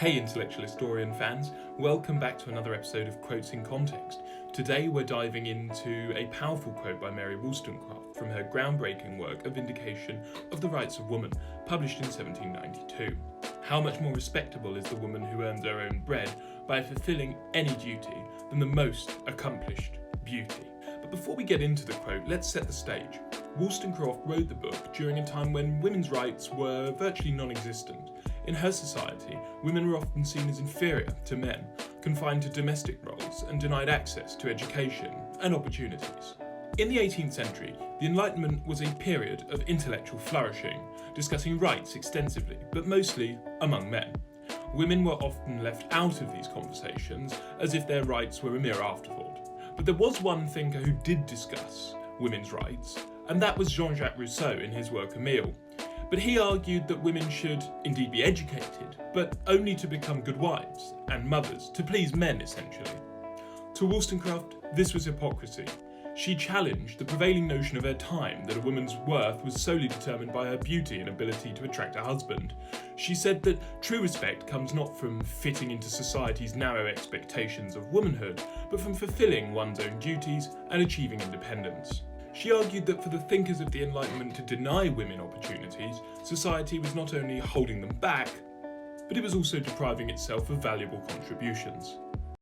Hey intellectual historian fans, welcome back to another episode of Quotes in Context. Today we're diving into a powerful quote by Mary Wollstonecraft from her groundbreaking work, A Vindication of the Rights of Woman, published in 1792. How much more respectable is the woman who earns her own bread by fulfilling any duty than the most accomplished beauty? But before we get into the quote, let's set the stage. Wollstonecraft wrote the book during a time when women's rights were virtually non-existent. In her society, women were often seen as inferior to men, confined to domestic roles, and denied access to education and opportunities. In the 18th century, the Enlightenment was a period of intellectual flourishing, discussing rights extensively, but mostly among men. Women were often left out of these conversations, as if their rights were a mere afterthought. But there was one thinker who did discuss women's rights, and that was Jean-Jacques Rousseau in his work Emile. But he argued that women should indeed be educated, but only to become good wives and mothers, to please men essentially. To Wollstonecraft, this was hypocrisy. She challenged the prevailing notion of her time that a woman's worth was solely determined by her beauty and ability to attract a husband. She said that true respect comes not from fitting into society's narrow expectations of womanhood, but from fulfilling one's own duties and achieving independence. She argued that for the thinkers of the Enlightenment to deny women opportunities, society was not only holding them back, but it was also depriving itself of valuable contributions.